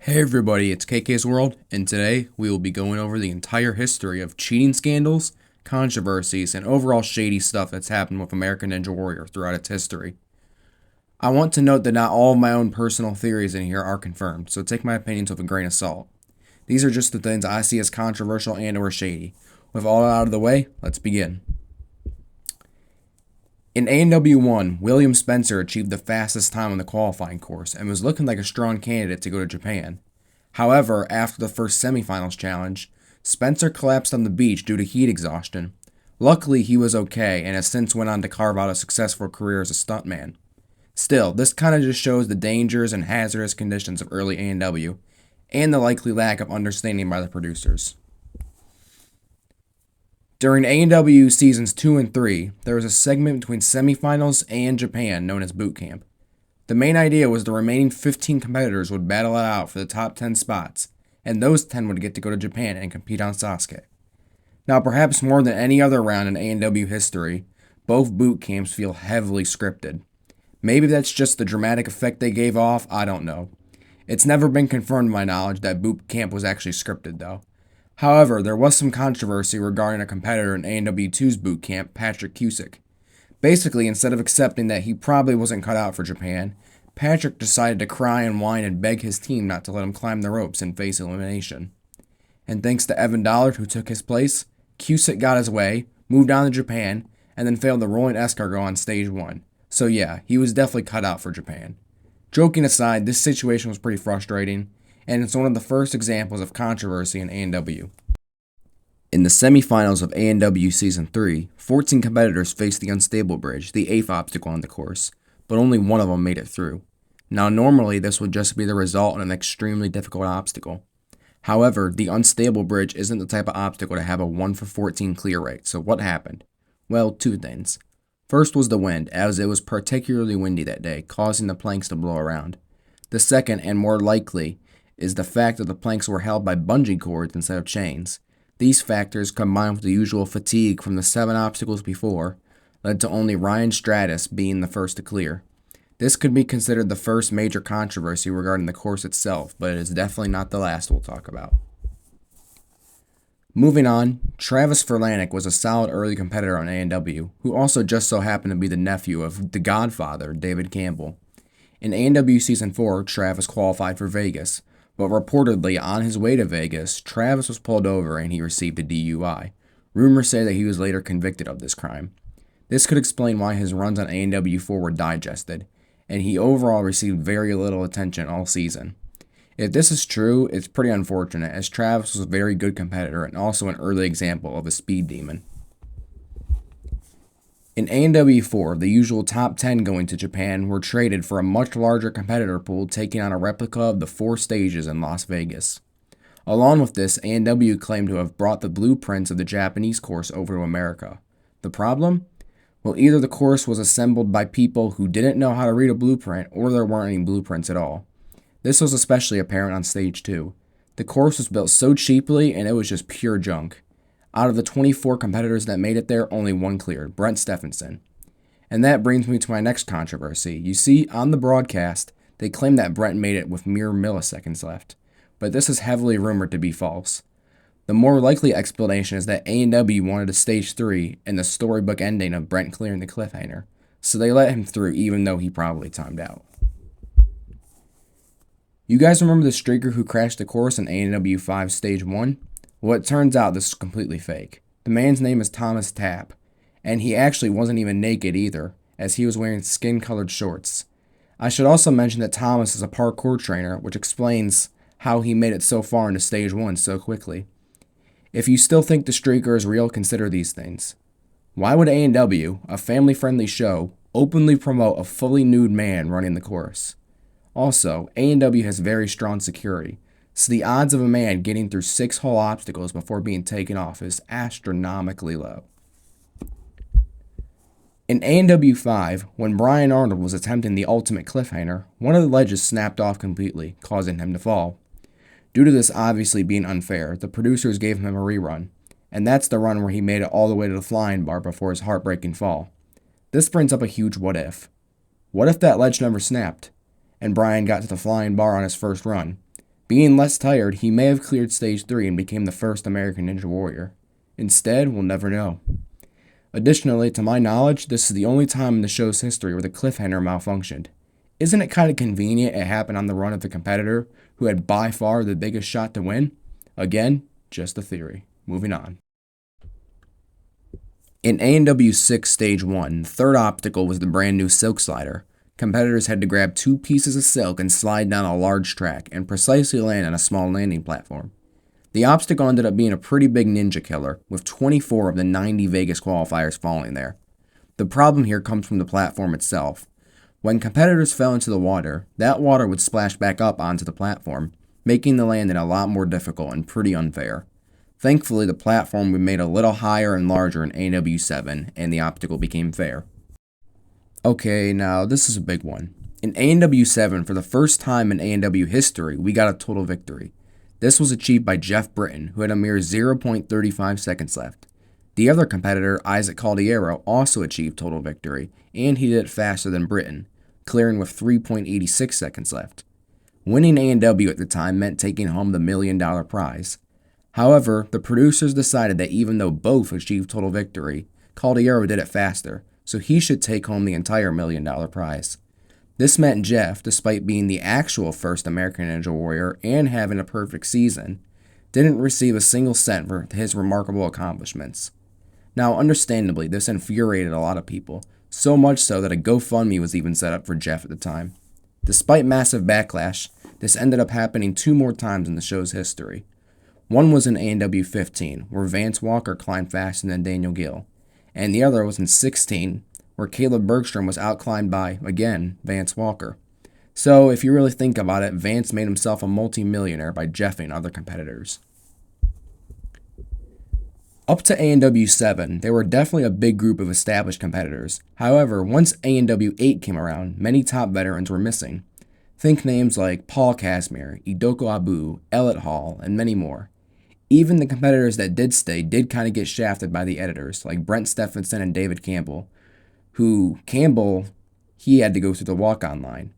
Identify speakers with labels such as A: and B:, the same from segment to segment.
A: Hey everybody, it's KK's World, and today we will be going over the entire history of cheating scandals, controversies, and overall shady stuff that's happened with American Ninja Warrior throughout its history. I want to note that not all of my own personal theories in here are confirmed, so take my opinions with a grain of salt. These are just the things I see as controversial and or shady. With all that out of the way, let's begin. In A&W 1, William Spencer achieved the fastest time on the qualifying course and was looking like a strong candidate to go to Japan. However, after the first semifinals challenge, Spencer collapsed on the beach due to heat exhaustion. Luckily, he was okay and has since went on to carve out a successful career as a stuntman. Still, this kind of just shows the dangers and hazardous conditions of early A&W and the likely lack of understanding by the producers. During A&W Seasons 2 and 3, there was a segment between semifinals and Japan known as Boot Camp. The main idea was the remaining 15 competitors would battle it out for the top 10 spots, and those 10 would get to go to Japan and compete on Sasuke. Now, perhaps more than any other round in A&W history, both boot camps feel heavily scripted. Maybe that's just the dramatic effect they gave off, I don't know. It's never been confirmed to my knowledge that boot camp was actually scripted, though. However, there was some controversy regarding a competitor in A&W2's boot camp, Patrick Cusick. Basically, instead of accepting that he probably wasn't cut out for Japan, Patrick decided to cry and whine and beg his team not to let him climb the ropes and face elimination. And thanks to Evan Dollard, who took his place, Cusick got his way, moved on to Japan, and then failed the rolling escargot on stage 1. So yeah, he was definitely cut out for Japan. Joking aside, this situation was pretty frustrating, and it's one of the first examples of controversy in A&W. In the semifinals of A&W Season 3, 14 competitors faced the unstable bridge, the 8th obstacle on the course, but only one of them made it through. Now normally this would just be the result in an extremely difficult obstacle. However, the unstable bridge isn't the type of obstacle to have a 1 for 14 clear rate, so what happened? Well, two things. First was the wind, as it was particularly windy that day, causing the planks to blow around. The second, and more likely, is the fact that the planks were held by bungee cords instead of chains. These factors, combined with the usual fatigue from the 7 obstacles before, led to only Ryan Stratus being the first to clear. This could be considered the first major controversy regarding the course itself, but it is definitely not the last we'll talk about. Moving on, Travis Furlanick was a solid early competitor on A&W, who also just so happened to be the nephew of the Godfather, David Campbell. In A&W Season 4, Travis qualified for Vegas, but reportedly on his way to Vegas, Travis was pulled over and he received a DUI. Rumors say that he was later convicted of this crime. This could explain why his runs on A&W 4 were digested, and he overall received very little attention all season. If this is true, it's pretty unfortunate, as Travis was a very good competitor and also an early example of a speed demon. In A&W 4, the usual top 10 going to Japan were traded for a much larger competitor pool taking on a replica of the 4 stages in Las Vegas. Along with this, A&W claimed to have brought the blueprints of the Japanese course over to America. The problem? Well, either the course was assembled by people who didn't know how to read a blueprint, or there weren't any blueprints at all. This was especially apparent on stage 2. The course was built so cheaply and it was just pure junk. Out of the 24 competitors that made it there, only one cleared, Brent Stephenson. And that brings me to my next controversy. You see, on the broadcast, they claim that Brent made it with mere milliseconds left, but this is heavily rumored to be false. The more likely explanation is that A&W wanted a stage 3 and the storybook ending of Brent clearing the cliffhanger, so they let him through even though he probably timed out. You guys remember the streaker who crashed the course in A&W 5 stage 1? Well, it turns out this is completely fake. The man's name is Thomas Tapp, and he actually wasn't even naked either, as he was wearing skin-colored shorts. I should also mention that Thomas is a parkour trainer, which explains how he made it so far into stage 1 so quickly. If you still think the streaker is real, consider these things. Why would A&W, a family-friendly show, openly promote a fully nude man running the course? Also, A&W has very strong security, so the odds of a man getting through 6 whole obstacles before being taken off is astronomically low. In A&W 5, when Brian Arnold was attempting the ultimate cliffhanger, one of the ledges snapped off completely, causing him to fall. Due to this obviously being unfair, the producers gave him a rerun, and that's the run where he made it all the way to the flying bar before his heartbreaking fall. This brings up a huge what if. What if that ledge never snapped, and Brian got to the flying bar on his first run? Being less tired, he may have cleared Stage 3 and became the first American Ninja Warrior. Instead, we'll never know. Additionally, to my knowledge, this is the only time in the show's history where the cliffhanger malfunctioned. Isn't it kind of convenient it happened on the run of the competitor who had by far the biggest shot to win? Again, just a theory. Moving on. In A&W 6 Stage 1, the third obstacle was the brand new silk slider. Competitors had to grab 2 pieces of silk and slide down a large track and precisely land on a small landing platform. The obstacle ended up being a pretty big ninja killer, with 24 of the 90 Vegas qualifiers falling there. The problem here comes from the platform itself. When competitors fell into the water, that water would splash back up onto the platform, making the landing a lot more difficult and pretty unfair. Thankfully, the platform was made a little higher and larger in A&W 7, and the obstacle became fair. Okay, now this is a big one. In A&W 7, for the first time in A&W history, we got a total victory. This was achieved by Jeff Britton, who had a mere 0.35 seconds left. The other competitor, Isaac Caldiero, also achieved total victory, and he did it faster than Britton, clearing with 3.86 seconds left. Winning A&W at the time meant taking home the $1 million prize. However, the producers decided that even though both achieved total victory, Caldiero did it faster, so he should take home the entire $1 million prize. This meant Jeff, despite being the actual first American Ninja Warrior and having a perfect season, didn't receive a single cent for his remarkable accomplishments. Now, understandably, this infuriated a lot of people, so much so that a GoFundMe was even set up for Jeff at the time. Despite massive backlash, this ended up happening 2 more times in the show's history. One was in A&W 15, where Vance Walker climbed faster than Daniel Gill, and the other was in 16, where Caleb Bergstrom was outclimbed by, again, Vance Walker. So, if you really think about it, Vance made himself a multi-millionaire by jeffing other competitors. Up to A&W 7, there were definitely a big group of established competitors. However, once A&W 8 came around, many top veterans were missing. Think names like Paul Casimir, Idoko Abu, Elliot Hall, and many more. Even the competitors that did stay did kind of get shafted by the editors, like Brent Stephenson and David Campbell, who he had to go through the walk-on line.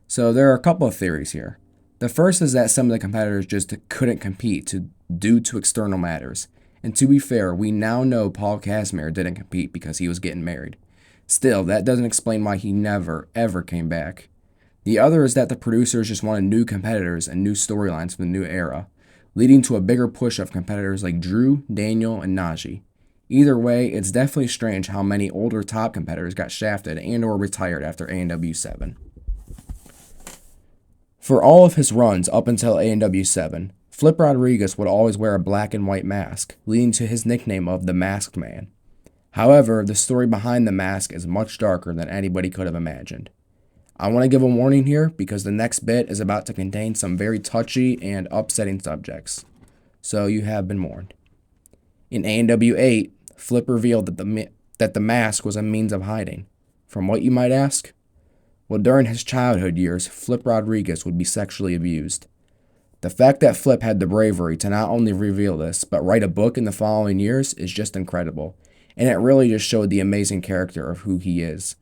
A: So there are a couple of theories here. The first is that some of the competitors just couldn't compete due to external matters. And to be fair, we now know Paul Casimir didn't compete because he was getting married. Still, that doesn't explain why he never, ever came back. The other is that the producers just wanted new competitors and new storylines for the new era, leading to a bigger push of competitors like Drew, Daniel, and Najee. Either way, it's definitely strange how many older top competitors got shafted and or retired after A&W 7. For all of his runs up until A&W 7, Flip Rodriguez would always wear a black and white mask, leading to his nickname of the Masked Man. However, the story behind the mask is much darker than anybody could have imagined. I want to give a warning here because the next bit is about to contain some very touchy and upsetting subjects, so you have been warned. In A&W 8, Flip revealed that the mask was a means of hiding. From what you might ask? Well, during his childhood years, Flip Rodriguez would be sexually abused. The fact that Flip had the bravery to not only reveal this, but write a book in the following years is just incredible, and it really just showed the amazing character of who he is.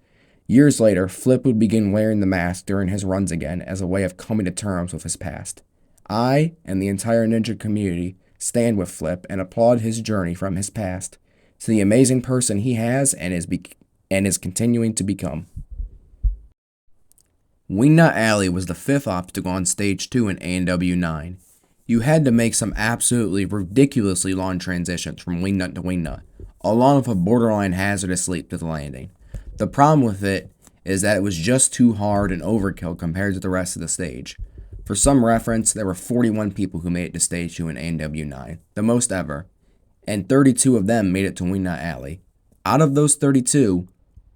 A: Years later, Flip would begin wearing the mask during his runs again as a way of coming to terms with his past. I, and the entire ninja community, stand with Flip and applaud his journey from his past to the amazing person he has and is continuing to become. Wingnut Alley was the 5th obstacle on Stage 2 in A&W 9. You had to make some absolutely ridiculously long transitions from wingnut to wingnut, along with a borderline hazardous leap to the landing. The problem with it is that it was just too hard and overkill compared to the rest of the stage. For some reference, there were 41 people who made it to Stage 2 in A&W 9, the most ever, and 32 of them made it to Wingnut Alley. Out of those 32,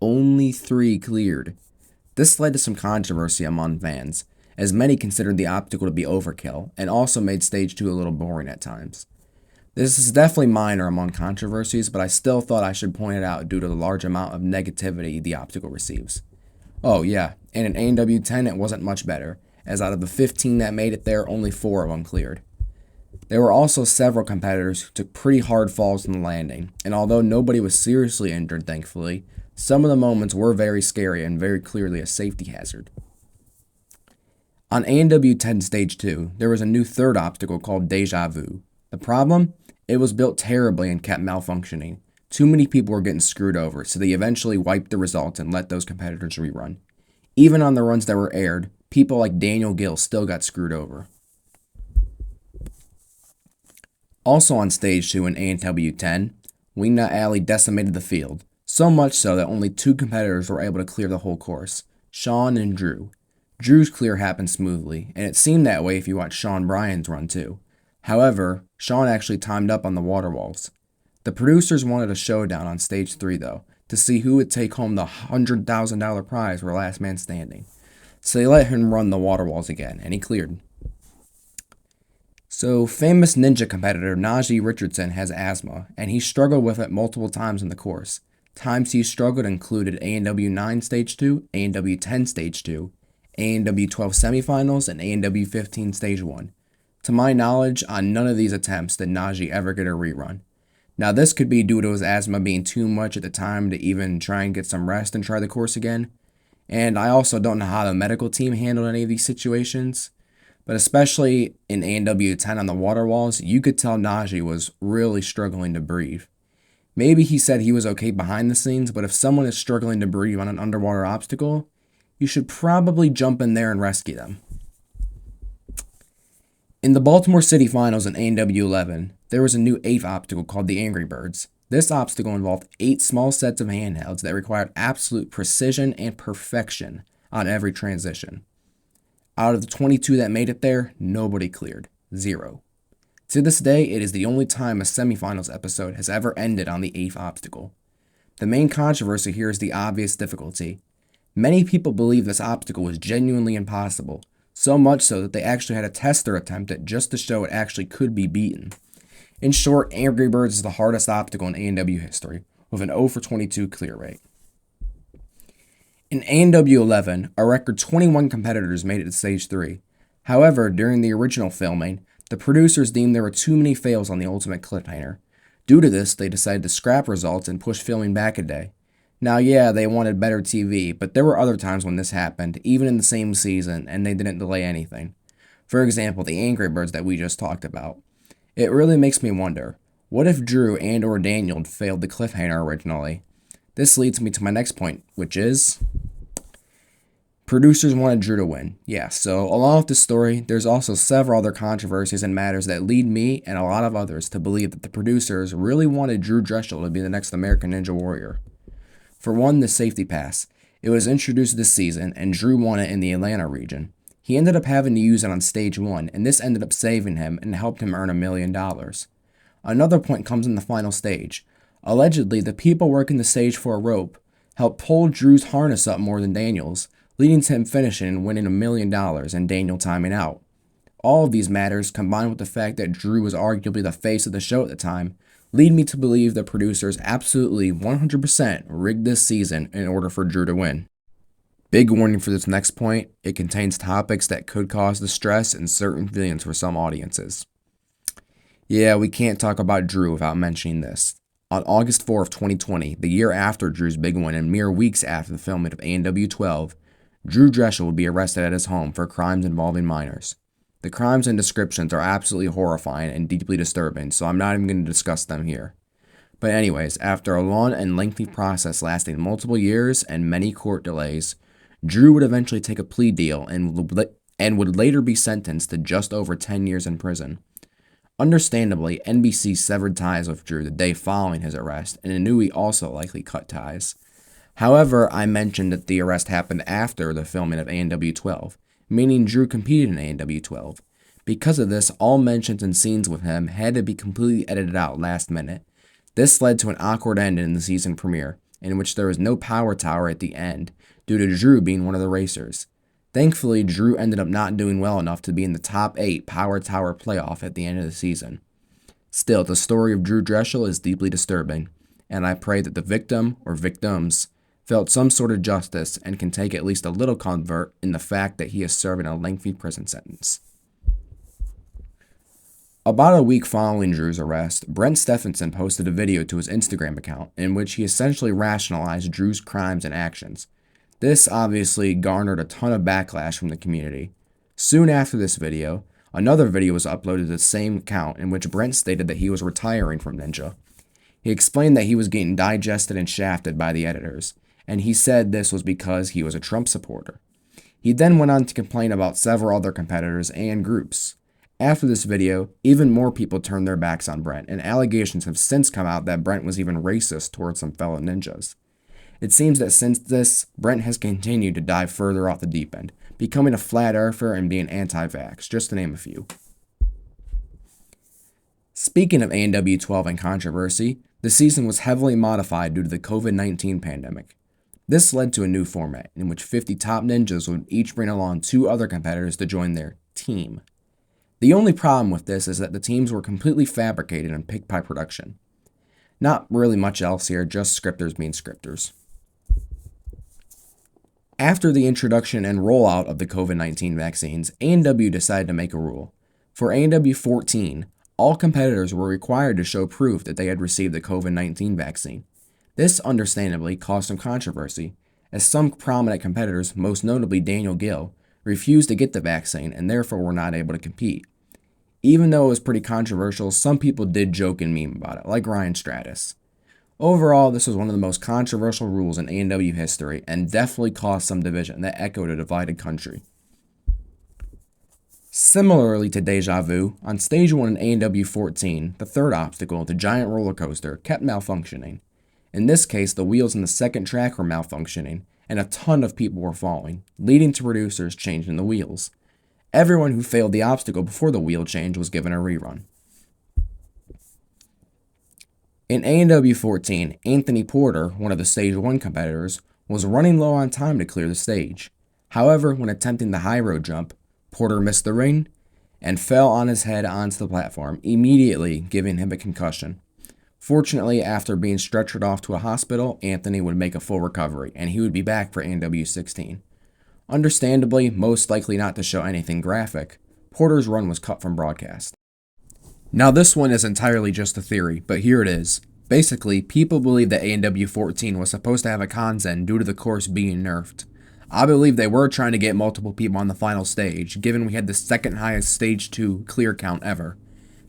A: only 3 cleared. This led to some controversy among fans, as many considered the obstacle to be overkill, and also made Stage 2 a little boring at times. This is definitely minor among controversies, but I still thought I should point it out due to the large amount of negativity the obstacle receives. Oh yeah, and in A&W 10 it wasn't much better, as out of the 15 that made it there, only 4 of them cleared. There were also several competitors who took pretty hard falls in the landing, and although nobody was seriously injured, thankfully, some of the moments were very scary and very clearly a safety hazard. On A&W 10 Stage 2, there was a new third obstacle called Deja Vu. The problem? It was built terribly and kept malfunctioning. Too many people were getting screwed over, so they eventually wiped the results and let those competitors rerun. Even on the runs that were aired, people like Daniel Gill still got screwed over. Also on Stage 2 in A&W 10, Wingnut Alley decimated the field, so much so that only 2 competitors were able to clear the whole course, Sean and Drew. Drew's clear happened smoothly, and it seemed that way if you watched Sean Bryan's run too. However, Sean actually timed up on the water walls. The producers wanted a showdown on Stage 3 though, to see who would take home the $100,000 prize for last man standing. So they let him run the water walls again, and he cleared. So, famous ninja competitor Najee Richardson has asthma, and he struggled with it multiple times in the course. Times he struggled included A&W 9 Stage 2, A&W 10 Stage 2, A&W 12 semifinals, and A&W 15 Stage 1. To my knowledge, on none of these attempts did Najee ever get a rerun. Now this could be due to his asthma being too much at the time to even try and get some rest and try the course again, and I also don't know how the medical team handled any of these situations, but especially in A&W 10 on the water walls, you could tell Najee was really struggling to breathe. Maybe he said he was okay behind the scenes, but if someone is struggling to breathe on an underwater obstacle, you should probably jump in there and rescue them. In the Baltimore City Finals in A&W 11, there was a new 8th obstacle called the Angry Birds. This obstacle involved 8 small sets of handhelds that required absolute precision and perfection on every transition. Out of the 22 that made it there, nobody cleared. 0. To this day, it is the only time a semifinals episode has ever ended on the 8th obstacle. The main controversy here is the obvious difficulty. Many people believe this obstacle was genuinely impossible, so much so that they actually had to test their attempt at just to show it actually could be beaten. In short, Angry Birds is the hardest obstacle in A&W history, with an 0 for 22 clear rate. In A&W 11, a record 21 competitors made it to Stage 3. However, during the original filming, the producers deemed there were too many fails on the ultimate cliffhanger. Due to this, they decided to scrap results and push filming back a day. Now yeah, they wanted better TV, but there were other times when this happened, even in the same season, and they didn't delay anything. For example, the Angry Birds that we just talked about. It really makes me wonder, what if Drew and or Daniel failed the cliffhanger originally? This leads me to my next point, which is producers wanted Drew to win. Yeah, so along with this story, there's also several other controversies and matters that lead me and a lot of others to believe that the producers really wanted Drew Drechsel to be the next American Ninja Warrior. For one, the safety pass. It was introduced this season, and Drew won it in the Atlanta region. He ended up having to use it on Stage 1, and this ended up saving him and helped him earn $1 million. Another point comes in the final stage. Allegedly, the people working the stage for a rope helped pull Drew's harness up more than Daniel's, leading to him finishing and winning $1 million and Daniel timing out. All of these matters, combined with the fact that Drew was arguably the face of the show at the time, lead me to believe the producers absolutely 100% rigged this season in order for Drew to win. Big warning for this next point, it contains topics that could cause distress and certain feelings for some audiences. Yeah, we can't talk about Drew without mentioning this. On August 4 of 2020, the year after Drew's big win and mere weeks after the filming of A&W 12, Drew Drechsel would be arrested at his home for crimes involving minors. The crimes and descriptions are absolutely horrifying and deeply disturbing, so I'm not even going to discuss them here. But anyways, after a long and lengthy process lasting multiple years and many court delays, Drew would eventually take a plea deal and would later be sentenced to just over 10 years in prison. Understandably, NBC severed ties with Drew the day following his arrest, and Inouye also likely cut ties. However, I mentioned that the arrest happened after the filming of A&W 12, meaning Drew competed in A&W 12. Because of this, all mentions and scenes with him had to be completely edited out last minute. This led to an awkward end in the season premiere, in which there was no power tower at the end, due to Drew being one of the racers. Thankfully, Drew ended up not doing well enough to be in the top 8 Power Tower playoff at the end of the season. Still, the story of Drew Drechsel is deeply disturbing, and I pray that the victim, or victims, felt some sort of justice and can take at least a little comfort in the fact that he is serving a lengthy prison sentence. About a week following Drew's arrest, Brent Stephenson posted a video to his Instagram account in which he essentially rationalized Drew's crimes and actions. This obviously garnered a ton of backlash from the community. Soon after this video, another video was uploaded to the same account in which Brent stated that he was retiring from Ninja. He explained that he was getting digested and shafted by the editors, and he said this was because he was a Trump supporter. He then went on to complain about several other competitors and groups. After this video, even more people turned their backs on Brent, and allegations have since come out that Brent was even racist towards some fellow ninjas. It seems that since this, Brent has continued to dive further off the deep end, becoming a flat earther and being anti-vax, just to name a few. Speaking of A&W 12 and controversy, the season was heavily modified due to the COVID-19 pandemic. This led to a new format, in which 50 top ninjas would each bring along 2 other competitors to join their team. The only problem with this is that the teams were completely fabricated and picked by production. Not really much else here, just scripters being scripters. After the introduction and rollout of the COVID-19 vaccines, A&W decided to make a rule. For A&W 14, all competitors were required to show proof that they had received the COVID-19 vaccine. This understandably caused some controversy, as some prominent competitors, most notably Daniel Gill, refused to get the vaccine and therefore were not able to compete. Even though it was pretty controversial, some people did joke and meme about it, like Ryan Stratus. Overall, this was one of the most controversial rules in A&W history and definitely caused some division that echoed a divided country. Similarly to Deja Vu, on Stage 1 in A&W 14, the third obstacle, the giant roller coaster, kept malfunctioning. In this case, the wheels in the second track were malfunctioning, and a ton of people were falling, leading to producers changing the wheels. Everyone who failed the obstacle before the wheel change was given a rerun. In A&W 14, Anthony Porter, one of the Stage 1 competitors, was running low on time to clear the stage. However, when attempting the high road jump, Porter missed the ring and fell on his head onto the platform, immediately giving him a concussion. Fortunately, after being stretchered off to a hospital, Anthony would make a full recovery, and he would be back for A&W 16. Understandably, most likely not to show anything graphic, Porter's run was cut from broadcast. Now this one is entirely just a theory, but here it is. Basically, people believe that A&W 14 was supposed to have a cons end due to the course being nerfed. I believe they were trying to get multiple people on the final stage, given we had the second highest Stage 2 clear count ever.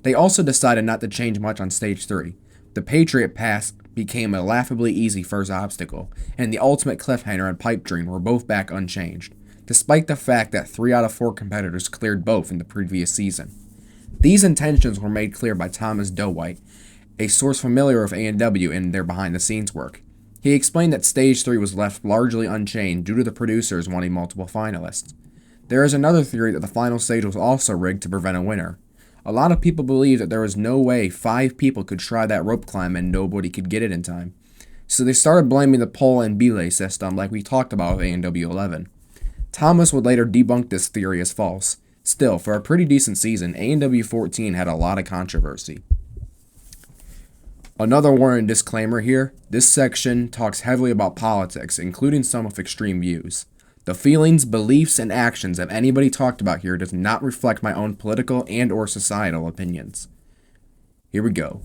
A: They also decided not to change much on Stage 3. The Patriot Pass became a laughably easy first obstacle, and the Ultimate Cliffhanger and Pipe Dream were both back unchanged, despite the fact that 3 out of 4 competitors cleared both in the previous season. These intentions were made clear by Thomas Dowhite, a source familiar with A&W and their behind-the-scenes work. He explained that Stage 3 was left largely unchanged due to the producers wanting multiple finalists. There is another theory that the final stage was also rigged to prevent a winner. A lot of people believe that there was no way 5 people could try that rope climb and nobody could get it in time. So they started blaming the pole and belay system like we talked about with A&W 11. Thomas would later debunk this theory as false. Still, for a pretty decent season, A&W 14 had a lot of controversy. Another warning disclaimer here, this section talks heavily about politics, including some with extreme views. The feelings, beliefs, and actions of anybody talked about here does not reflect my own political and or societal opinions. Here we go.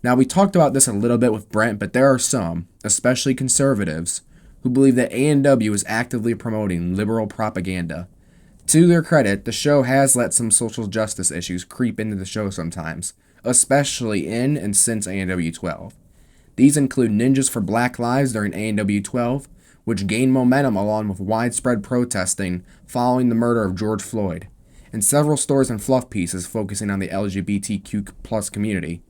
A: Now we talked about this a little bit with Brent, but there are some, especially conservatives, who believe that A&W is actively promoting liberal propaganda. To their credit, the show has let some social justice issues creep into the show sometimes, especially in and since A&W 12. These include Ninjas for Black Lives during A&W 12, which gained momentum along with widespread protesting following the murder of George Floyd, and several stories and fluff pieces focusing on the LGBTQ+ community.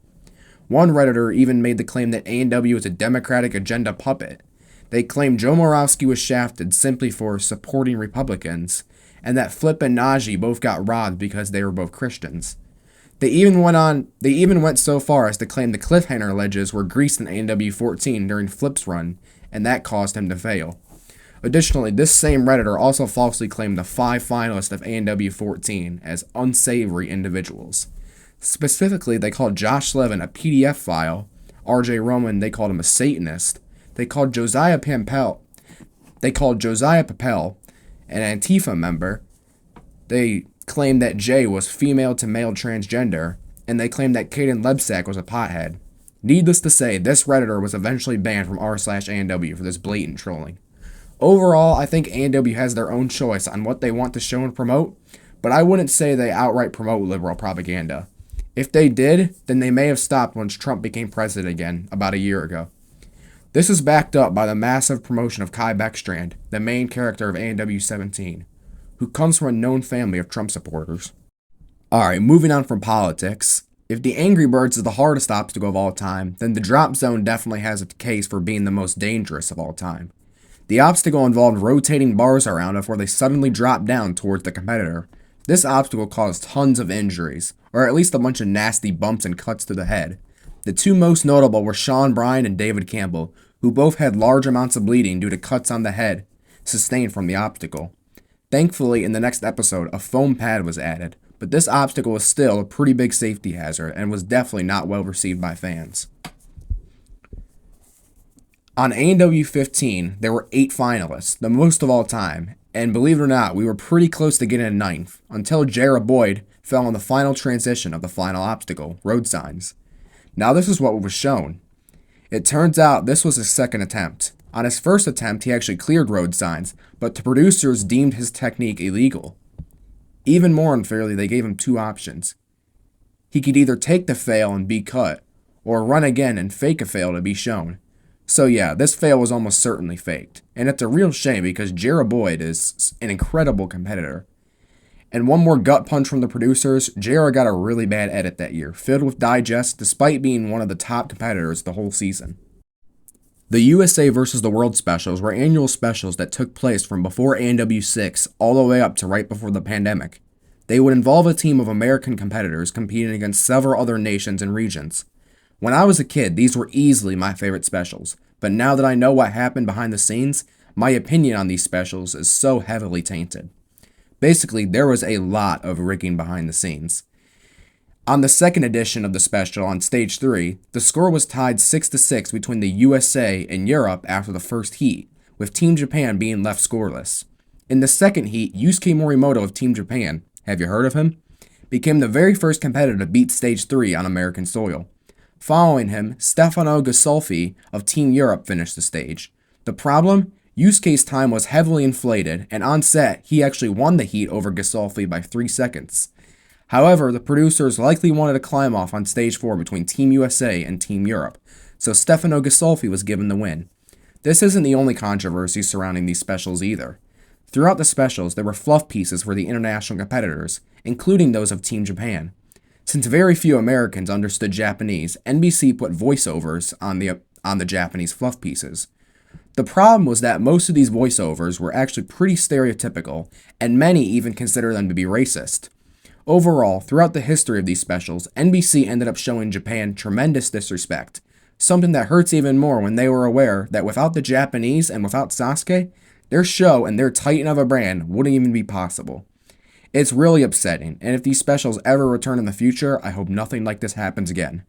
A: One Redditor even made the claim that A&W is a Democratic agenda puppet. They claimed Joe Morawski was shafted simply for supporting Republicans, and that Flip and Najee both got robbed because they were both Christians. They even went so far as to claim the cliffhanger ledges were greased in A&W 14 during Flip's run, and that caused him to fail. Additionally, this same Redditor also falsely claimed the 5 finalists of A&W 14 as unsavory individuals. Specifically, they called Josh Levin a PDF file, RJ Roman, they called him a Satanist, they called Josiah Papel an Antifa member, they claimed that Jay was female to male transgender, and they claimed that Caden Lebsack was a pothead. Needless to say, this Redditor was eventually banned from r/A&W for this blatant trolling. Overall, I think A&W has their own choice on what they want to show and promote, but I wouldn't say they outright promote liberal propaganda. If they did, then they may have stopped once Trump became president again, about a year ago. This is backed up by the massive promotion of Kai Beckstrand, the main character of A&W 17, who comes from a known family of Trump supporters. Alright, moving on from politics. If the Angry Birds is the hardest obstacle of all time, then the drop zone definitely has a case for being the most dangerous of all time. The obstacle involved rotating bars around before they suddenly drop down towards the competitor. This obstacle caused tons of injuries, or at least a bunch of nasty bumps and cuts to the head. The two most notable were Sean Bryan and David Campbell, who both had large amounts of bleeding due to cuts on the head sustained from the obstacle. Thankfully, in the next episode, a foam pad was added, but this obstacle was still a pretty big safety hazard and was definitely not well received by fans. On A&W 15, there were 8 finalists, the most of all time, and believe it or not, we were pretty close to getting a 9th, until Jarrah Boyd fell on the final transition of the final obstacle, road signs. Now this is what was shown. It turns out this was his second attempt. On his first attempt, he actually cleared road signs, but the producers deemed his technique illegal. Even more unfairly, they gave him 2 options. He could either take the fail and be cut, or run again and fake a fail to be shown. So yeah, this fail was almost certainly faked, and it's a real shame because Jarrah Boyd is an incredible competitor. And one more gut punch from the producers, Jarrah got a really bad edit that year, filled with digests despite being one of the top competitors the whole season. The USA vs. the World specials were annual specials that took place from before A&W 6 all the way up to right before the pandemic. They would involve a team of American competitors competing against several other nations and regions. When I was a kid, these were easily my favorite specials, but now that I know what happened behind the scenes, my opinion on these specials is so heavily tainted. Basically, there was a lot of rigging behind the scenes. On the second edition of the special on Stage 3, the score was tied 6-6 between the USA and Europe after the first heat, with Team Japan being left scoreless. In the second heat, Yusuke Morimoto of Team Japan, have you heard of him? Became the very first competitor to beat Stage 3 on American soil. Following him, Stefano Ghisolfi of Team Europe finished the stage. The problem? Yusuke's time was heavily inflated, and on set, he actually won the heat over Ghisolfi by 3 seconds. However, the producers likely wanted to climb off on Stage 4 between Team USA and Team Europe, so Stefano Ghisolfi was given the win. This isn't the only controversy surrounding these specials either. Throughout the specials, there were fluff pieces for the international competitors, including those of Team Japan. Since very few Americans understood Japanese, NBC put voiceovers on the Japanese fluff pieces. The problem was that most of these voiceovers were actually pretty stereotypical, and many even consider them to be racist. Overall, throughout the history of these specials, NBC ended up showing Japan tremendous disrespect, something that hurts even more when they were aware that without the Japanese and without Sasuke, their show and their titan of a brand wouldn't even be possible. It's really upsetting, and if these specials ever return in the future, I hope nothing like this happens again.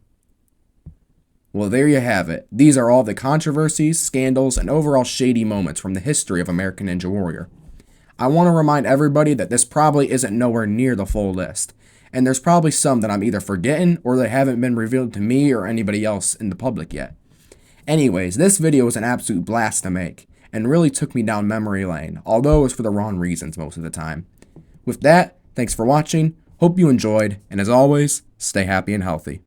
A: Well, there you have it. These are all the controversies, scandals, and overall shady moments from the history of American Ninja Warrior. I want to remind everybody that this probably isn't nowhere near the full list, and there's probably some that I'm either forgetting or that haven't been revealed to me or anybody else in the public yet. Anyways, this video was an absolute blast to make, and really took me down memory lane, although it was for the wrong reasons most of the time. With that, thanks for watching, hope you enjoyed, and as always, stay happy and healthy.